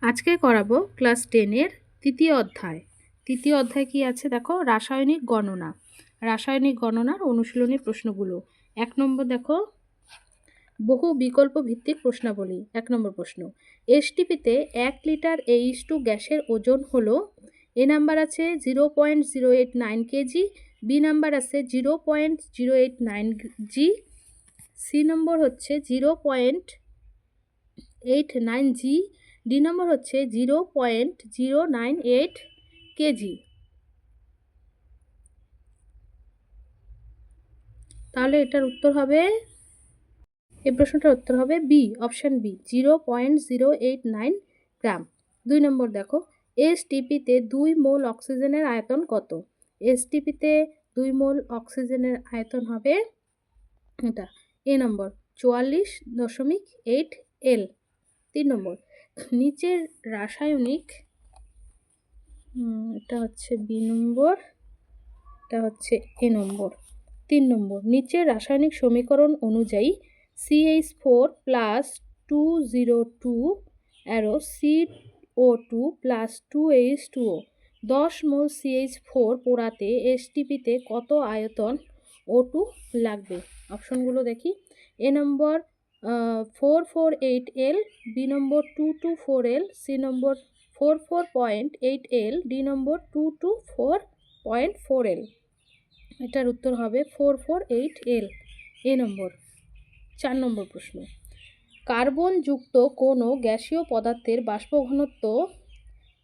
আজকে করাবো ক্লাস 10-এর তৃতীয় অধ্যায়। তৃতীয় অধ্যায় কি আছে দেখো, রাসায়নিক গণনা। রাসায়নিক গণনার অনুশীলনী প্রশ্নগুলো। 1 নম্বর দেখো, বহু বিকল্প ভিত্তিক প্রশ্নাবলী। 1 নম্বর প্রশ্ন, এসটিপিতে 1 লিটার H2 গ্যাসের ওজন হলো, এ নাম্বার আছে 0.089 কেজি, বি নাম্বার আছে 0.089 জি, সি নম্বর হচ্ছে 0.89 জি, ডি নম্বর হচ্ছে 0.098 কেজি। তাহলে এটার উত্তর হবে, এই প্রশ্নটার উত্তর হবে বি, অপশান বি, 0.089 গ্রাম। 2 নম্বর দেখো, এসটিপিতে 2 মোল অক্সিজেনের আয়তন কত? এসটিপিতে 2 মোল অক্সিজেনের আয়তন হবে এটা, এ নম্বর 44.8 এল। 3 নম্বর, নিচের রাসায়নিক, এটা হচ্ছে বি নম্বর, এটা হচ্ছে এ নম্বর। 3 নম্বর, নিচের রাসায়নিক সমীকরণ অনুযায়ী CH4 plus 202 arrow CO2 plus 2H2O 10 মোল CH4 পোড়াতে এসটিপিতে কত আয়তন O2 লাগবে? অপশনগুলো দেখি। এ নম্বর 448 এল, বি নম্বর 224 এল, সি নম্বর 44.8 এল, ডি নম্বর 224.4 এল। এটার উত্তর হবে 448 এল, এ নম্বর। 4 নম্বর প্রশ্ন, কার্বন যুক্ত কোনো গ্যাসীয় পদার্থের বাষ্প ঘনত্ব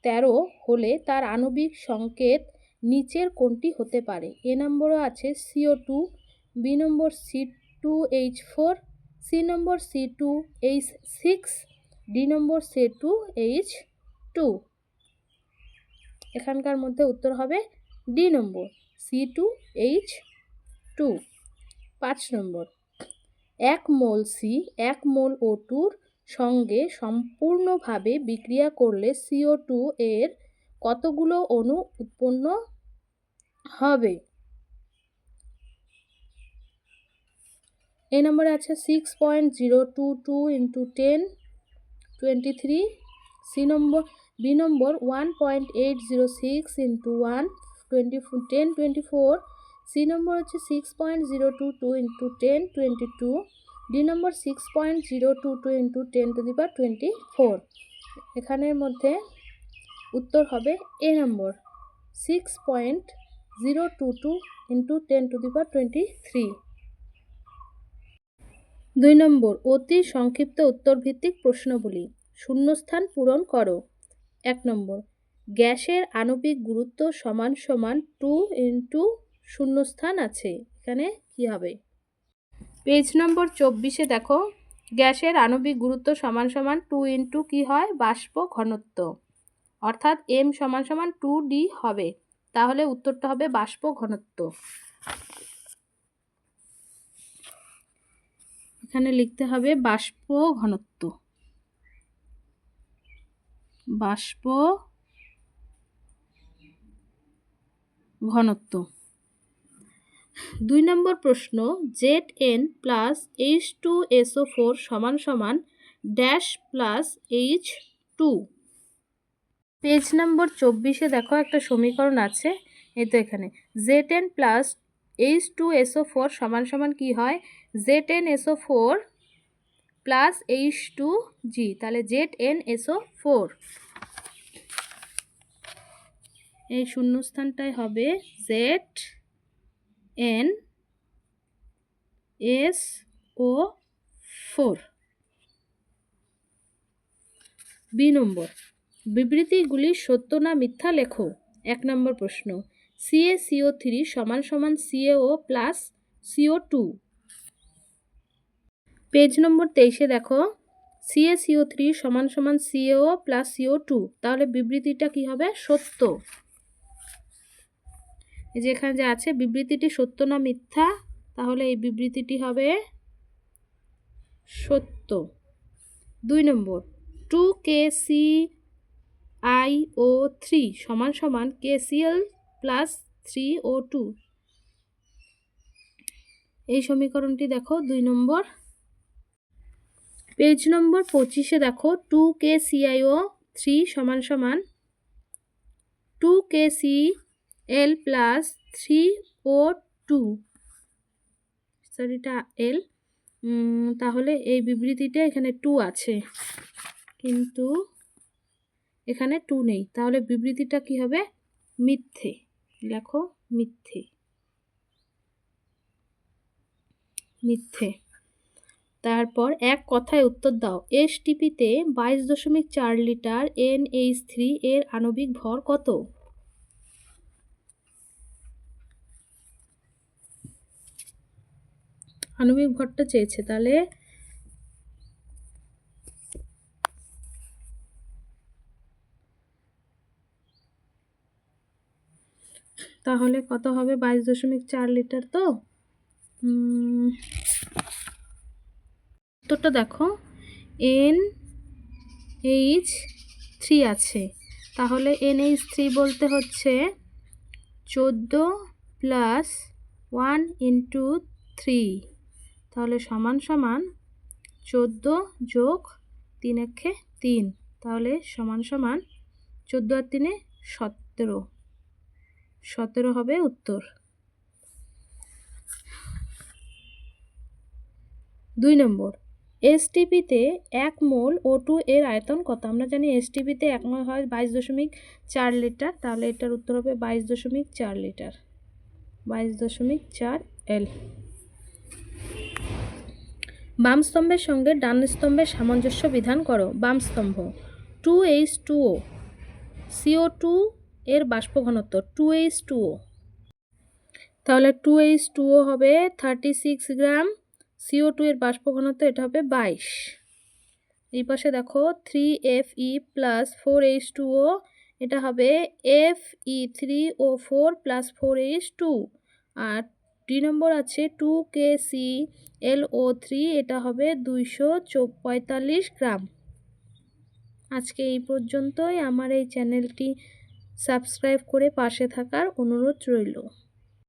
13 হলে তার আণবিক সংকেত নিচের কোনটি হতে পারে? এ নম্বরও আছে CO2, বি নম্বর C2H4, সি নম্বর C2H6, ডি নম্বর C2H2। এখানকার মধ্যে উত্তর হবে ডি নম্বর, C2H2। 5 নম্বর, 1 মোল সি 1 মোল O2-র সঙ্গে সম্পূর্ণভাবে বিক্রিয়া করলে CO2 এর কতগুলো অণু উৎপন্ন হবে? এই নম্বরে আছে 6.022 × 1023, সি নম্বর, বি নম্বর 1.806 × 1024, সি নম্বর হচ্ছে 6.022 × 1022, ডি নম্বর 6.022 × 1024। এখানের মধ্যে উত্তর হবে এ নম্বর, 6.022 × 1023। 2 নম্বর, অতি সংক্ষিপ্ত উত্তর ভিত্তিক প্রশ্নগুলি। শূন্যস্থান পূরণ করো। 1 নম্বর, গ্যাসের আণবিক গুরুত্ব সমান সমান 2 × শূন্যস্থান আছে, এখানে কি হবে? পেজ নম্বর 24-এ দেখো, গ্যাসের আণবিক গুরুত্ব সমান সমান 2 × কি হয়? বাষ্প ঘনত্ব, অর্থাৎ m সমান সমান 2d হবে। তাহলে উত্তরটা হবে বাষ্প ঘনত্ব। এখানে লিখতে হবে বাষ্প ঘনত্ব, বাষ্প ঘনত্ব। 2 নম্বর প্রশ্ন, Zn প্লাস H2SO4 সমান সমান dash plus H2। Page number 24-এ দেখো একটা সমীকরণ আছে, এই তো এখানে Zn প্লাস H2SO4 সমান সমান কি হয়? ZnSO4 প্লাস H2G, তাহলে ZnSO4। এই শূন্যস্থানটাই হবে ZnSO4। বি নম্বর, বিবৃতিগুলি সত্য না মিথ্যা লেখো। 1 নম্বর প্রশ্ন, CaCO3 সমান সমান CaO plus CO2। Page number 23-এ দেখো, CaCO3 সমান সমান CaO প্লাস CO2, তাহলে বিবৃতিটা কি হবে? সত্য। এই যে এখানে যে আছে, বিবৃতিটি সত্য না মিথ্যা, তাহলে এই বিবৃতিটি হবে সত্য। 2 নম্বর, 2KClO3 সমান সমান KCl প্লাস 3O2। এই সমীকরণটি দেখো 2 নম্বর। পেজ নম্বর 25-এ দেখো, 2KClO 3 সমান সমান 2KCl প্লাস 3O2 সরিটা L, তাহলে এই বিবৃতিটা এখানে 2 আছে কিন্তু এখানে 2 নেই, তাহলে বিবৃতিটা কি হবে? মিথ্যে। লেখো মিথ্যে, মিথ্যে। তারপর এক কথায় উত্তর দাও। এসটিপিতে 22.4 লিটার NH3 এর আণবিক ভর কত? আণবিক ভরটা চেয়েছে, তাহলে কত হবে? 22.4 লিটার। তো উত্তরটা দেখো, NH3 আছে, তাহলে NH3 বলতে হচ্ছে 14 প্লাস 1 ইন্টু 3, তাহলে সমান সমান 14 যোগ 3 একে 3, তাহলে সমান সমান 14 আর 3 17, 17 হবে উত্তর। 2 নম্বর, এসটিপিতে 1 মোল O2 এর আয়তন কত? আমরা জানি এসটিপিতে 1 মোল হয় 22.4 লিটার, তাহলে এটার উত্তর হবে 22.4 লিটার, 22.4 L। বাম স্তম্ভের সঙ্গে ডান স্তম্ভের সামঞ্জস্য বিধান করো। বাম স্তম্ভ 2H2O, CO2 এর বাষ্প ঘনত্ব 2H2O, তাহলে 2H2O হবে 36 গ্রাম, CO2 এর বাষ্প ঘনত্ব এটা হবে 22। এই পাশে দেখো 3Fe প্লাস 4H2O, এটা হবে Fe3O4 প্লাস 4H2, আর 2 নম্বর আছে 2KClO3, এটা হবে 245 গ্রাম। আজকে এই পর্যন্তই। আমার এই চ্যানেলটি সাবস্ক্রাইব করে পাশে থাকার অনুরোধ রইল।